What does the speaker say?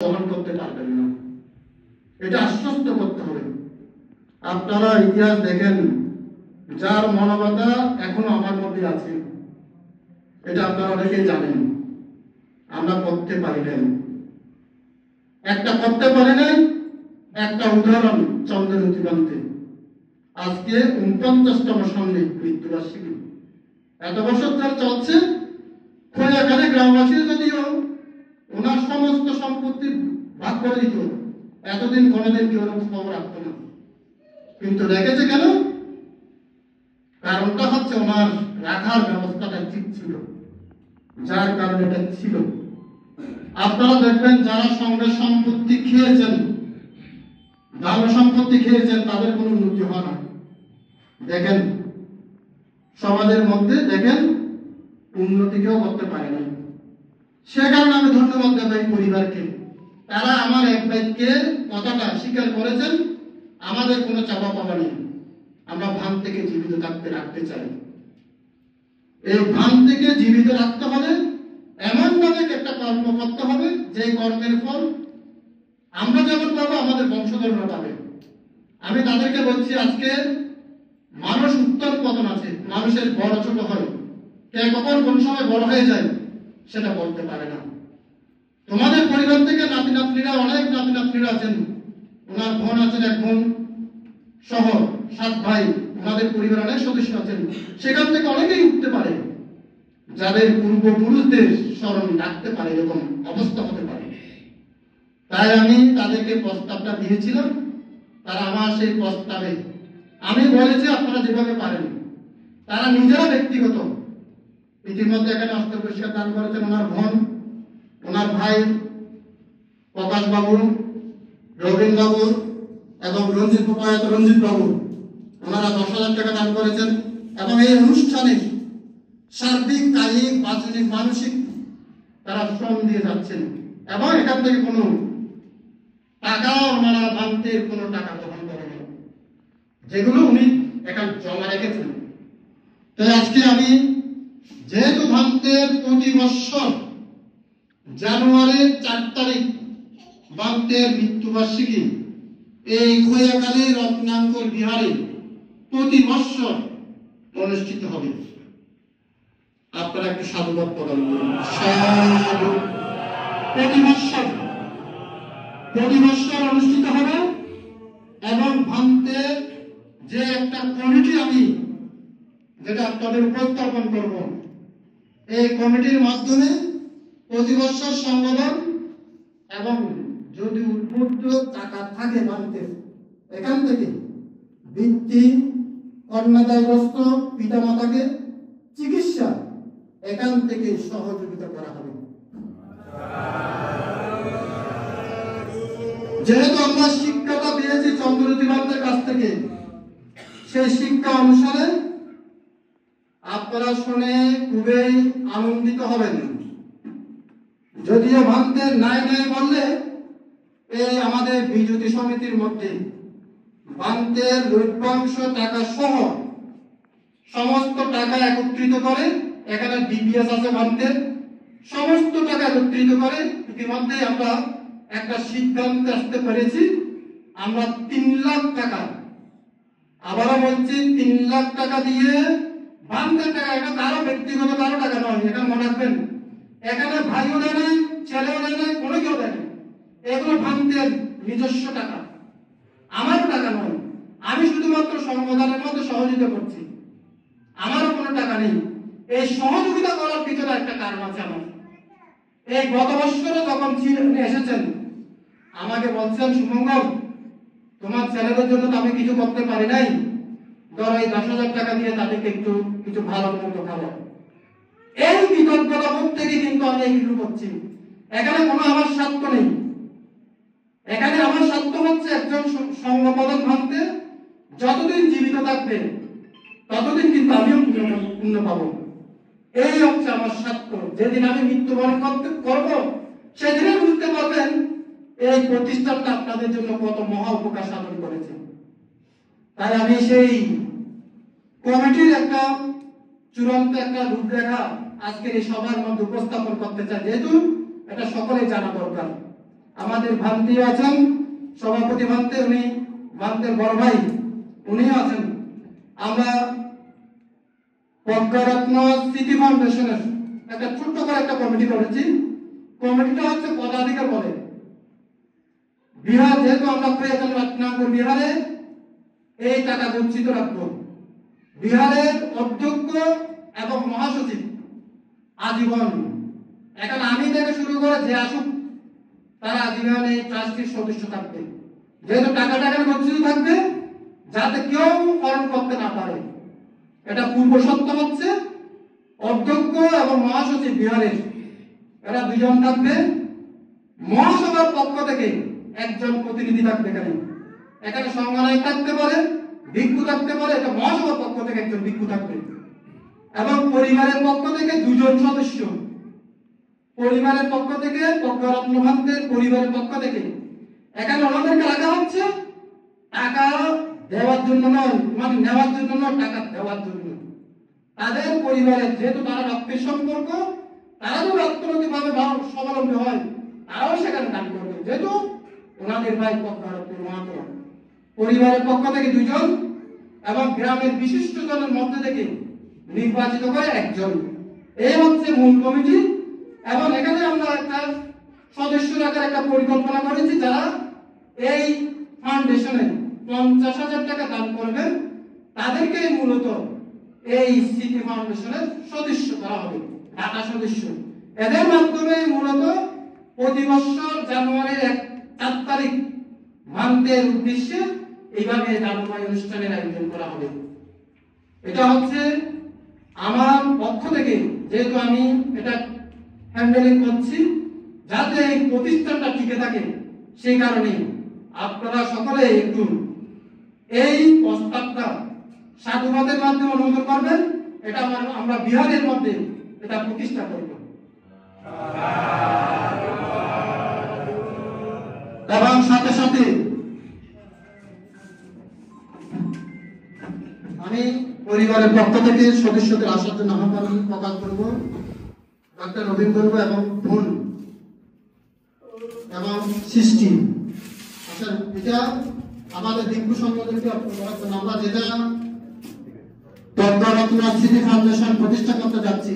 বহন করতে পারবেন না, এটা আশ্বস্ত করতে হবে। আপনারা ইতিহাস দেখেন, যার মানবতা এখনো আমার মধ্যে আছে, এটা আপনারা অনেকেই জানেন। আমরা করতে পারি নাই, করতে পারি নাই। একটা উদাহরণ, চন্দ্রের দিগন্তে আজকে ৪৯তম সামনে মৃত্যুবার্ষিকী, এত বছর ধরে চলছে। খোয়াখালী গ্রামবাসী যদিও ওনার সমস্ত সম্পত্তি ভাগ করে দিত, এতদিন কোনোদিন কেউ খবর রাখত না, কিন্তু রেখেছে কেন? কারণটা হচ্ছে ওনার রাখার ব্যবস্থাটা ঠিক ছিল, যার কারণে এটা ছিল। আপনারা দেখবেন যারা সঙ্গে সম্পত্তি খেয়েছেন, ভালো সম্পত্তি খেয়েছেন, তাদের কোনো উন্নতি হয় না। দেখেন সমাজের মধ্যে দেখেন উন্নতি কেউ করতে পারে না। সে কারণে আমি ধন্যবাদ দেব পরিবারকে, তারা আমার এক ভাইকে কথাটা স্বীকার করেছেন। আমাদের কোনো চাপা পাওয়া নেই, আমরা ভান থেকে জীবিত রাখতে চাই। এই ভান থেকে জীবিত রাখতে হবে, এমন ভাবে একটা কর্ম করতে হবে যে কর্মের ফল আমরা যেমন পাবো, আমাদের বংশধররা পাবে। আমি তাদেরকে বলছি, আজকে মানুষ উত্তর পতন আছে, মানুষের বড় ছোট হয়, কে কখন কোন সময় বড় হয়ে যায় সেটা বলতে পারে না। তোমাদের পরিবার থেকে নাতি নাতনিরা, অনেক নাতি নাতনিরা আছেন, ওনার বোন আছেন, এক বোন সহ 7 ভাই, ওনাদের পরিবার অনেক সদস্য আছেন, সেখান থেকে অনেকেই উঠতে পারে, যাদের পূর্বপুরুষদের স্মরণ রাখতে পারে, এরকম অবস্থা হতে পারে। তাই আমি তাদেরকে প্রস্তাবটা দিয়েছিলাম, তারা আমার সেই প্রস্তাবে আমি বলেছি আপনারা যেভাবে পারেন। তারা নিজেরা ব্যক্তিগত ইতিমধ্যে এখানে অস্ত্র পরিষ্কার দান করেছেন ওনার বোন, ওনার ভাই প্রকাশ বাবু, রবীন বাবু এবং রঞ্জিত বাবু, ওনারা 10,000 টাকা দান করেছেন। এবং এই অনুষ্ঠানে সার্বিক, কায়িক, বাচনিক, মানসিক তারা শ্রম দিয়ে যাচ্ছেন, এবং এখান থেকে কোনো টাকা ওনারা ভাঙতে কোনো টাকা গ্রহণ করেন, যেগুলো উনি এখানে জমা রেখেছেন। তো আজকে আমি যেহেতু ভান্তের প্রতি বৎসর জানুয়ারির 4 তারিখ ভান্তের মৃত্যুবার্ষিকী, এই খোয়াখালী রত্নাঙ্কর বিহারে প্রতি বৎসর অনুষ্ঠিত হবে। আপনারা একটু সাধুবাদ প্রদান করুন। প্রতি বৎসর অনুষ্ঠিত হবে, এবং ভান্তের যে একটা কমিটি আমি যেটা আপনাদের উপস্থাপন করব, এই কমিটির মাধ্যমে প্রতি বছর সংগঠন, এবং যদি উদ্বুদ্ধ টাকা থাকে ভান্তের, এখান থেকে বৃত্তি, কন্যাদায়গ্রস্ত পিতামাতাকে চিকিৎসা, এখান থেকে সহযোগিতা করা হবে। যেহেতু আমরা শিক্ষাটা পেয়েছি চন্দ্রজ্যোতি ভান্তের কাছ থেকে, সেই শিক্ষা অনুসারে আপনারা শুনে খুবই আনন্দিত হবেন। যদিও ভান্তের নাই বললে এই আমাদের বিজ্যোতি সমিতির মধ্যে ভান্তের লভ্যাংশ টাকা সহ সমস্ত টাকা একত্রিত করে, এখানে ডিপিএস আছে ভান্তের, সমস্ত টাকা একত্রিত করে ইতিমধ্যে আমরা একটা সিদ্ধান্তে আসতে পেরেছি। আমরা 3 লাখ টাকা, আবারও বলছি 3 লাখ টাকা দিয়ে ভান্তের টাকা, এটা কারো ব্যক্তিগত কারো টাকা নয়, এখানে মনে রাখবেন, এখানে ভাইও দেয় নাই, ছেলেও দেয় নাই, কোনো কেউ দেয় নাই, এগুলো ভান্তের নিজস্ব টাকা, আমারও টাকা নয়। আমি শুধুমাত্র সংগঠনের মধ্যে সহযোগিতা করছি, আমারও কোনো টাকা নেই। এই সহযোগিতা করার পিছনে একটা কারণ আছে আমার। এই গত বছরে যখন এসেছেন, আমাকে বলছেন, সুমঙ্গল তোমার ছেলেদের জন্য তো আমি কিছু করতে পারি নাই, ধরো এই 10,000 টাকা দিয়ে তাদেরকে একটু কিছু ভালো মন্দ খাবো। এই কৃতজ্ঞতা বোধ থেকে কিন্তু আমি এগুলো করছি। এখানে কোনো আমার স্বার্থ নেই, এখানে আমার স্বার্থ হচ্ছে একজন সংঘপ্রধান ভান্তে যতদিন জীবিত থাকবে ততদিন কিন্তু আমিও পুণ্য পাবো। এই হচ্ছে আমার স্বার্থ। যেদিন আমি মৃত্যুবরণ করবো, সেদিনে বুঝতে পারবেন এই প্রতিষ্ঠানটা আপনাদের জন্য কত মহা উপকার সাধন করেছে। তাই আমি সেই কমিটির একটা চূড়ান্ত একটা রূপরেখা আজকের এই সবার মধ্যে উপস্থাপন করতে চাই, যেহেতু এটা সকলেই জানা দরকার। আমাদের ভান্তি আছেন, সভাপতি ভান্তে, উনি ভান্তের বড় ভাই উনিও আছেন। আমরা প্রজ্ঞারত্ন স্মৃতি ফাউন্ডেশনের একটা ছোট্ট করে একটা কমিটি করেছি। কমিটিটা হচ্ছে পদাধিকার বলে বিহার, যেহেতু আমরা এখানে রত্নাপুর বিহারে এই টাকা গচ্ছিত রাখবো। বিহারের অধ্যক্ষ এবং মহাসচিব আজীবন, এখানে আমি থেকে শুরু করে যে আসুক তারা আজীবন এই ট্রাস্টির সদস্য থাকবে। যেহেতু টাকাটা এখানে গচ্ছিত থাকবে, যাতে কেউ হরণ করতে না পারে। এটা পূর্ব সত্য হচ্ছে অধ্যক্ষ এবং মহাসচিব বিহারের, এরা দুজন থাকবে। মহাসভার পক্ষ থেকে একজন প্রতিনিধি থাকবে। এখানে এখানে সংগ্রাহক থাকতে পারে, ভিক্ষু থাকতে পারে, এটা মহাসভার পক্ষ থেকে একজন ভিক্ষু থাকবে। এবং পরিবারের পক্ষ থেকে দুজন সদস্য, পরিবারের পক্ষ থেকে প্রজ্ঞারত্ন ভান্তের পরিবারের পক্ষ থেকে। এখানে ওনাদেরকে রাখা হচ্ছে টাকা দেওয়ার জন্য নয়, মানে নেওয়ার জন্য নয়, টাকা দেওয়ার জন্য। তাদের পরিবারের, যেহেতু তারা রক্তের সম্পর্ক, তারা যদি অর্থনৈতিকভাবে স্বাবলম্বী হয়, তারাও সেখানে দান করবে। যেহেতু ওনাদের ভাই প্রজ্ঞারত্ন মাহাতো, পরিবারের পক্ষ থেকে দুজন এবং গ্রামের বিশিষ্ট জনের মধ্যে থেকে নির্বাচিত করে একজন। এই হচ্ছে মূল কমিটি। এবং এখানে আমরা একটা সদস্য রাখার একটা পরিকল্পনা করেছি, যারা এই ফাউন্ডেশনে 50,000 টাকা দান করবেন, তাদেরকে মূলত এই স্মৃতি ফাউন্ডেশনের সদস্য করা হবে, ঢাকা সদস্য। এদের মাধ্যমে মূলত প্রতি বছর জানুয়ারির 4 তারিখ ভান্তের উদ্দেশ্যে এইভাবে দানময় অনুষ্ঠানের আয়োজন করা হবে। এটা হচ্ছে আমার পক্ষ থেকে, যেহেতু আমি এটা হ্যান্ডেলিং করছি, যাতে এই প্রতিষ্ঠানটা টিকে থাকে, সেই কারণে আপনারা সকলে একটু এই প্রস্তাবটা সাধুবাদের মাধ্যমে অনুমোদন করবেন। এটা আমরা বিহারের মধ্যে এটা প্রতিষ্ঠা করব। এবং সাথে সাথে আমি পরিবারের পক্ষ থেকে সদস্যদের আসার জন্য আহ্বান প্রকাশ করব। ডক্টর রবীন্দ্র এবং বোন এবং সৃষ্টি, আচ্ছা, এটা আমাদের ভিক্ষু সংগঠনকে আমরা যেটা প্রজ্ঞারত্ন স্মৃতি ফাউন্ডেশন প্রতিষ্ঠা করতে যাচ্ছি,